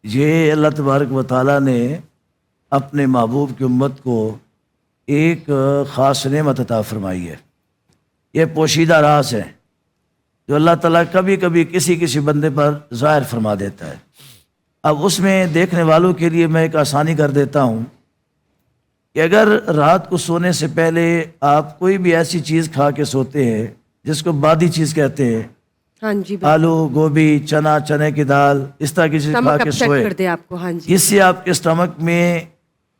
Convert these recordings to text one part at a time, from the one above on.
یہ اللہ تبارک و تعالیٰ نے اپنے محبوب کی امت کو ایک خاص نعمت عطا فرمائی ہے. یہ پوشیدہ راز ہے جو اللہ تعالیٰ کبھی کبھی کسی بندے پر ظاہر فرما دیتا ہے. اب اس میں دیکھنے والوں کے لیے میں ایک آسانی کر دیتا ہوں کہ اگر رات کو سونے سے پہلے آپ کوئی بھی ایسی چیز کھا کے سوتے ہیں جس کو بادی چیز کہتے ہیں، ہاں جی، آلو، گوبھی، چنے کی دال، اس طرح کی چیز کھا کے سوئے، ہاں جی، اس سے آپ کے اسٹمک میں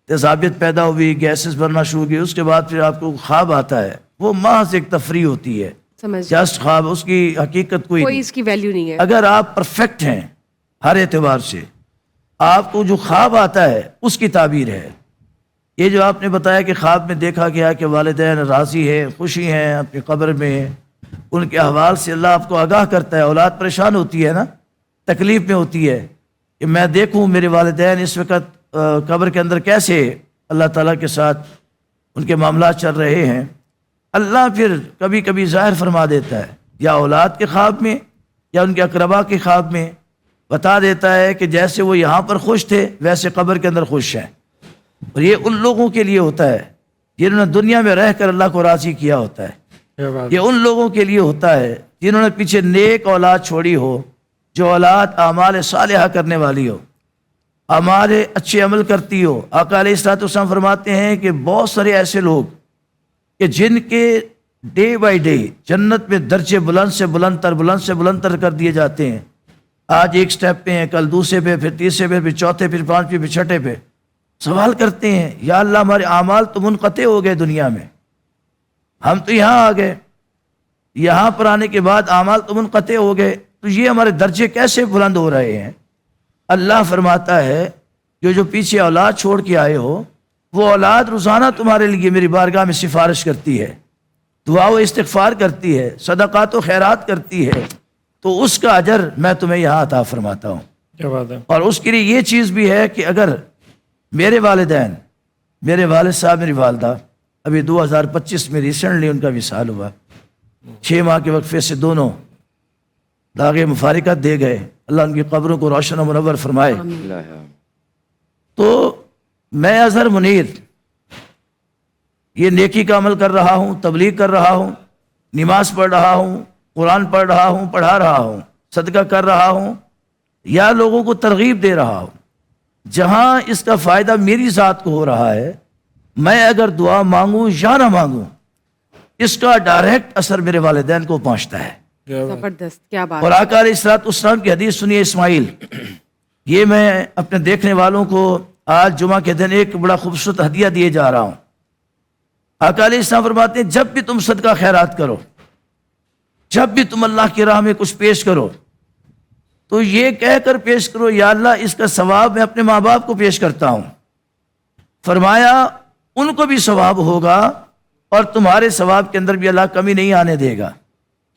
تیزابیت پیدا ہوئی، گیسز بننا شروع ہوئی، اس کے بعد پھر آپ کو خواب آتا ہے، وہ محض ایک تفریح ہوتی ہے، جسٹ خواب، اس کی حقیقت کوئی اس کی ویلیو نہیں ہے. اگر آپ پرفیکٹ ہیں ہر اعتبار سے، آپ کو جو خواب آتا ہے اس کی تعبیر ہے. یہ جو آپ نے بتایا کہ خواب میں دیکھا گیا کہ والدین راضی ہیں، خوشی ہیں اپنی قبر میں، ان کے احوال سے اللہ آپ کو آگاہ کرتا ہے. اولاد پریشان ہوتی ہے نا، تکلیف میں ہوتی ہے کہ میں دیکھوں میرے والدین اس وقت قبر کے اندر کیسے اللہ تعالیٰ کے ساتھ ان کے معاملات چل رہے ہیں. اللہ پھر کبھی کبھی ظاہر فرما دیتا ہے، یا اولاد کے خواب میں یا ان کے اقربا کے خواب میں بتا دیتا ہے کہ جیسے وہ یہاں پر خوش تھے ویسے قبر کے اندر خوش ہیں. اور یہ ان لوگوں کے لیے ہوتا ہے جنہوں نے دنیا میں رہ کر اللہ کو راضی کیا ہوتا ہے. یہ ان لوگوں کے لیے ہوتا ہے جنہوں نے پیچھے نیک اولاد چھوڑی ہو، جو اولاد اعمال صالحہ کرنے والی ہو، اعمال اچھے عمل کرتی ہو. آقا علیہ الصلوۃ والسلام فرماتے ہیں کہ بہت سارے ایسے لوگ کہ جن کے ڈے بائی ڈے جنت میں درجے بلند سے بلند تر کر دیے جاتے ہیں. آج ایک سٹیپ پہ ہیں، کل دوسرے پہ، پھر تیسرے پہ، پھر چوتھے، پھر پانچویں، پھر چھٹے پہ. سوال کرتے ہیں یا اللہ ہمارے اعمال تو منقطع ہو گئے دنیا میں، ہم تو یہاں آ گئے، یہاں پر آنے کے بعد اعمال تو منقطع ہو گئے، تو یہ ہمارے درجے کیسے بلند ہو رہے ہیں؟ اللہ فرماتا ہے جو پیچھے اولاد چھوڑ کے آئے ہو، وہ اولاد روزانہ تمہارے لیے میری بارگاہ میں سفارش کرتی ہے، دعا و استغفار کرتی ہے، صدقات و خیرات کرتی ہے، تو اس کا اجر میں تمہیں یہاں عطا فرماتا ہوں. کیا بات ہے. اور اس کے لیے یہ چیز بھی ہے کہ اگر میرے والدین، میرے والد صاحب، میری والدہ، ابھی 2025 میں ریسنٹلی ان کا وصال ہوا، 6 ماہ کے وقفے سے دونوں داغ مفارقت دے گئے. اللہ ان کی قبروں کو روشن و منور فرمائے. تو میں اظہر منیر یہ نیکی کا عمل کر رہا ہوں، تبلیغ کر رہا ہوں، نماز پڑھ رہا ہوں، قرآن پڑھ رہا ہوں، پڑھا رہا ہوں، صدقہ کر رہا ہوں، یا لوگوں کو ترغیب دے رہا ہوں. جہاں اس کا فائدہ میری ذات کو ہو رہا ہے، میں اگر دعا مانگوں یا نہ مانگوں، اس کا ڈائریکٹ اثر میرے والدین کو پہنچتا ہے. زبردست، کیا بات. اور آقا علیہ الصلوۃ والسلام کی حدیث سنیے اسماعیل. یہ میں اپنے دیکھنے والوں کو آج جمعہ کے دن ایک بڑا خوبصورت ہدیہ دیے جا رہا ہوں. آقا علیہ السلام فرماتے ہیں جب بھی تم صدقہ خیرات کرو، جب بھی تم اللہ کی راہ میں کچھ پیش کرو، تو یہ کہہ کر پیش کرو یا اللہ اس کا ثواب میں اپنے ماں باپ کو پیش کرتا ہوں. فرمایا ان کو بھی ثواب ہوگا اور تمہارے ثواب کے اندر بھی اللہ کمی نہیں آنے دے گا.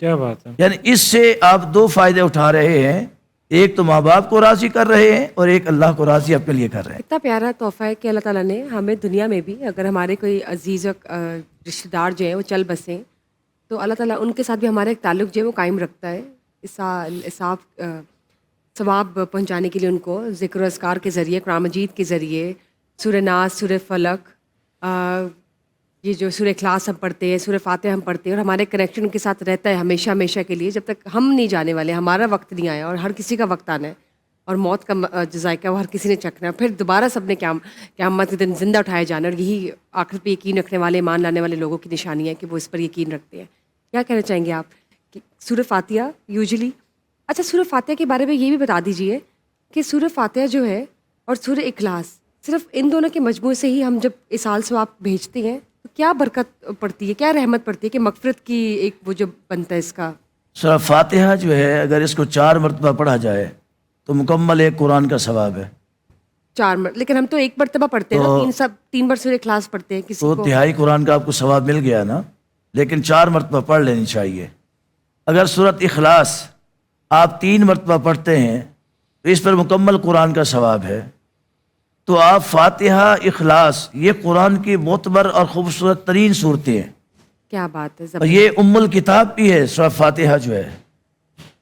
کیا بات ہے. یعنی اس سے آپ 2 فائدے اٹھا رہے ہیں، ایک تو ماں باپ کو راضی کر رہے ہیں اور ایک اللہ کو راضی اپنے لیے کر رہے ہیں. اتنا پیارا تحفہ ہے کہ اللہ تعالیٰ نے ہمیں دنیا میں بھی، اگر ہمارے کوئی عزیز رشتہ دار جو ہیں وہ چل بسیں، تو اللہ تعالیٰ ان کے ساتھ بھی ہمارا ایک تعلق جو ہے وہ قائم رکھتا ہے. ثواب پہنچانے کے لیے ان کو ذکر و اذکار کے ذریعے، قرآن مجید کے ذریعے، سورہ ناس، سورہ فلق، یہ جو سورہ اخلاص ہم پڑھتے ہیں، سورہ فاتحہ ہم پڑھتے ہیں، اور ہمارے کنیکشن ان کے ساتھ رہتا ہے ہمیشہ ہمیشہ کے لیے، جب تک ہم نہیں جانے والے، ہمارا وقت نہیں آیا. اور ہر کسی کا وقت آنا ہے اور موت کا ذائقہ وہ ہر کسی نے چکھنا ہے، پھر دوبارہ سب نے قیامت کے دن زندہ اٹھائے جانا. اور یہی آخرت پہ یقین رکھنے والے، ایمان لانے والے لوگوں کی نشانی ہے کہ وہ اس پر یقین رکھتے ہیں. کیا کہنا چاہیں گے آپ کہ سورہ فاتحہ یوزلی، اچھا سورہ فاتحہ کے بارے میں یہ بھی بتا دیجئے کہ سورہ فاتحہ جو ہے اور سورہ اخلاص، صرف ان دونوں کے مجموعے سے ہی ہم جب اصال ثواب بھیجتے ہیں تو کیا برکت پڑتی ہے، کیا رحمت پڑتی ہے کہ مغفرت کی ایک وہ جو بنتا ہے اس کا؟ سورہ فاتحہ جو ہے اگر اس کو 4 مرتبہ پڑھا جائے تو مکمل ایک قرآن کا ثواب ہے. 4 مرتبہ، لیکن ہم تو ایک مرتبہ پڑھتے ہیں نا، 3 بار سورہ اخلاص پڑھتے ہیں کسی تو کو. تہائی قرآن کا آپ کو ثواب مل گیا نا، لیکن 4 مرتبہ پڑھ لینی چاہیے. اگر سورۃ اخلاص آپ 3 مرتبہ پڑھتے ہیں تو اس پر مکمل قرآن کا ثواب ہے. تو آپ فاتحہ، اخلاص، یہ قرآن کی معتبر اور خوبصورت ترین صورتیں ہیں. کیا بات ہے. اور یہ ام الکتاب بھی ہے سورہ فاتحہ جو ہے.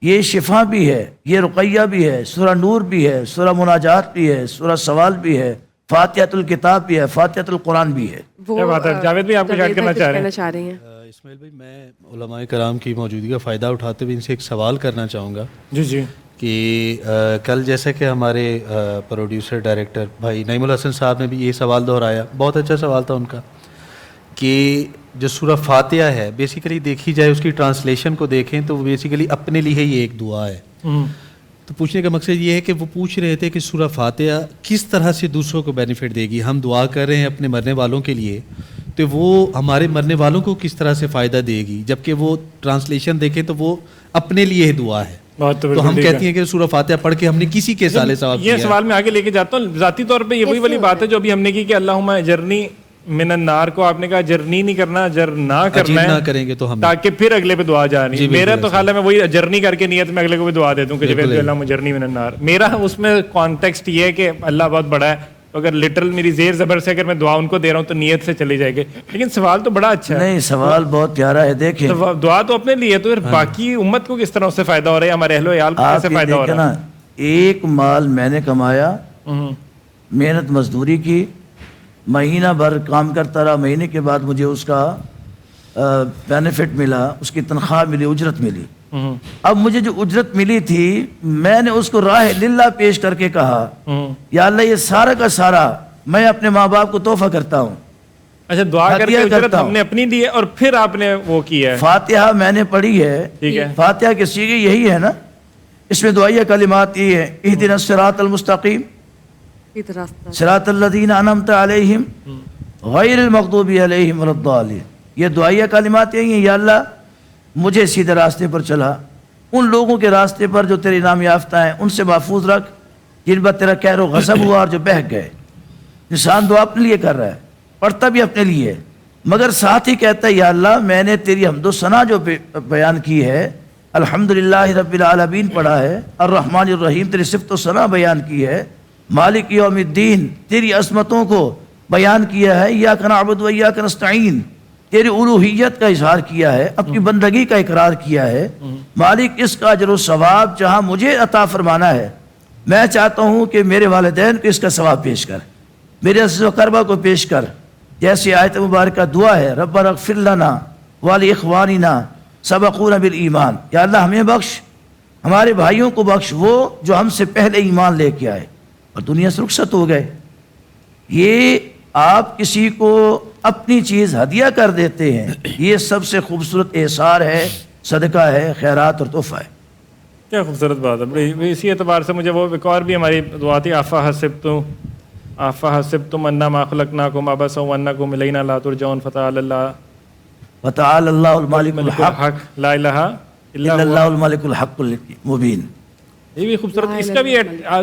یہ شفا بھی ہے، یہ رقیہ بھی ہے، سورہ نور بھی ہے، سورہ مناجات بھی ہے، سورہ سوال بھی ہے، فاتحۃ الکتاب بھی ہے، فاتحۃ القرآن بھی ہے۔ وہ جاوید بھی آپ کو شاید کہنا چاہ رہے ہیں۔ اسماعیل بھائی، میں علماء کرام کی موجودگی کا فائدہ اٹھاتے ہوئے ان سے ایک سوال کرنا چاہوں گا جی کہ کل جیسا کہ ہمارے پروڈیوسر ڈائریکٹر بھائی نعیم الحسن صاحب نے بھی یہ سوال دہرایا، بہت اچھا سوال تھا ان کا، کہ جو سورہ فاتحہ ہے بیسیکلی دیکھی جائے اس کی ٹرانسلیشن کو دیکھیں تو وہ بیسیکلی اپنے لیے ہی ایک دعا ہے۔ تو پوچھنے کا مقصد یہ ہے کہ وہ پوچھ رہے تھے کہ سورہ فاتحہ کس طرح سے دوسروں کو بینیفٹ دے گی، ہم دعا کر رہے ہیں اپنے مرنے والوں کے لیے، تو وہ ہمارے مرنے والوں کو کس طرح سے فائدہ دے گی، جبکہ وہ ٹرانسلیشن دیکھیں تو وہ اپنے لیے ہی دعا ہے۔ تو ہم کہتے ہیں کہ سورہ فاتحہ پڑھ کے ہم نے کسی کے سالے ثواب یہ سوال میں آگے لے کے جاتا ہوں، ذاتی طور پہ یہ وہی والی بات ہے جو ابھی ہم نے کی کہ اللہم اجرنی من النار کو آپ نے کہا جرنی نہیں کرنا، اجر نہ کرنا ہے، کریں گے تو ہم تاکہ پھر اگلے پہ دعا جانی۔ میرا تو خیال ہے میں وہی جرنی کر کے نیت میں اگلے کو بھی دعا دے دوں کہ اللہم اجرنی من النار۔ میرا اس میں کانٹیکسٹ یہ ہے کہ اللہ بہت بڑا ہے، اگر لٹرل میری زیر زبر سے اگر میں دعا ان کو دے رہا ہوں تو نیت سے چلی جائے گی، لیکن سوال تو بڑا اچھا ہے۔ نہیں، سوال بہت پیارا ہے۔ دیکھیں دعا تو اپنے لیے، تو پھر باقی امت کو کس طرح سے فائدہ ہو رہا ہے، ہمارے اہل و عیال کو آپ کیسے فائدہ ہو دیکھیں رہا ہے؟ نا، ایک مال میں نے کمایا، محنت مزدوری کی، مہینہ بھر کام کرتا رہا، مہینے کے بعد مجھے اس کا بینیفٹ ملا، اس کی تنخواہ ملی، اجرت ملی۔ اب مجھے جو اجرت ملی تھی میں نے اس کو راہ للہ پیش کر کے کہا یا اللہ یہ سارا کا سارا میں اپنے ماں باپ کو تحفہ کرتا ہوں۔ اچھا، دعا کر کے اجرت ہم نے اپنی دی ہے اور پھر آپ نے وہ کیا ہے۔ فاتحہ میں نے پڑھی ہے، ٹھیک ہے، فاتحہ کے سیغے یہی ہے نا، اس میں دعائیہ کلمات یہ ہے، اہدنا الصراط المستقیم صراط الذین انعمت علیہم غیر المغضوب علیہم ولا الضالین۔ یہ دعائیہ کلمات یہی ہیں، یا اللہ مجھے سیدھے راستے پر چلا، ان لوگوں کے راستے پر جو تیرے انعام یافتہ ہیں ان سے محفوظ رکھ جن پر تیرا قہر و غضب ہوا اور جو بہک گئے۔ انسان دعا اپنے لیے کر رہا ہے، پڑھتا بھی اپنے لیے، مگر ساتھ ہی کہتا ہے یا اللہ میں نے تیری حمد و ثنا جو بیان کی ہے، الحمدللہ رب العالمین پڑھا ہے، الرحمن الرحیم تیری صفت و ثنا بیان کی ہے، مالک یوم الدین تیری عظمتوں کو بیان کیا ہے، ایاک نعبد و ایاک نستعین تیری الوہیت کا اظہار کیا ہے، اپنی بندگی کا اقرار کیا ہے، مالک اس کا اجر و ثواب جہاں مجھے عطا فرمانا ہے، میں چاہتا ہوں کہ میرے والدین کو اس کا ثواب پیش کر، میرے عزیز و قربہ کو پیش کر، جیسی آیت مبارکہ دعا ہے ربنا اغفر لنا ولاخواننا سبقونا بالایمان، یا اللہ ہمیں بخش، ہمارے بھائیوں کو بخش وہ جو ہم سے پہلے ایمان لے کے آئے اور دنیا سے رخصت ہو گئے۔ یہ آپ کسی کو اپنی چیز ہدیہ کر دیتے ہیں، یہ سب سے خوبصورت احسار ہے، صدقہ ہے، خیرات اور تحفہ ہے۔ کیا خوبصورت بات ہے۔ اسی اعتبار سے مجھے وہ ایک اور بھی ہماری دعا تھی، افحسبتم انما خلقناکم عبثا وانکم الینا لا ترجعون فتعالی اللہ الملک الحق لا الہ الا اللہ الملک الحق المبین۔ یہ بھی خوبصورت، اس کا بھی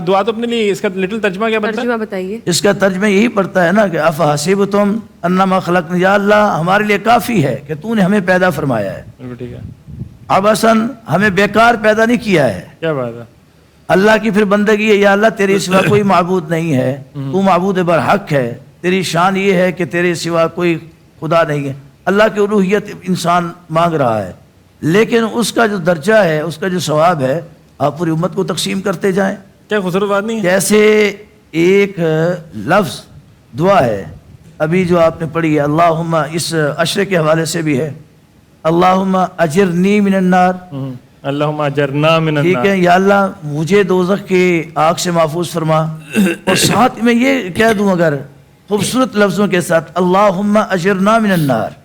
دعا تو اپنے لیے، اس کا لٹل ترجمہ کیا بنتا ہے؟ ترجمہ بتائیے۔ اس کا ترجمہ یہی پڑتا ہے نا کہ افحسبتم انما خلقنا، یا اللہ ہمارے لیے کافی ہے کہ تو نے ہمیں پیدا فرمایا ہے، بالکل ٹھیک ہے، عبثاً ہمیں بیکار پیدا نہیں کیا ہے۔ کیا بات ہے۔ اللہ کی پھر بندگی ہے، یا اللہ تیرے سوا کوئی معبود نہیں ہے، تو معبود برحق ہے، تیری شان یہ ہے کہ تیرے سوا کوئی خدا نہیں ہے۔ اللہ کی الوہیت انسان مانگ رہا ہے، لیکن اس کا جو درجہ ہے، اس کا جو ثواب ہے، آپ پوری امت کو تقسیم کرتے جائیں۔ کیا خوبصورت بات نہیں ہے؟ جیسے ایک لفظ دعا ہے ابھی جو آپ نے پڑھی ہے، اللہم، اس عشرے کے حوالے سے بھی ہے، اللہم اجرنی من النار، اللہم اجرنا من ٹھیک النار، ہے، یا اللہ مجھے دوزخ کی آگ سے محفوظ فرما، اور ساتھ میں یہ کہہ دوں اگر خوبصورت لفظوں کے ساتھ، اللہم اجرنا من النار،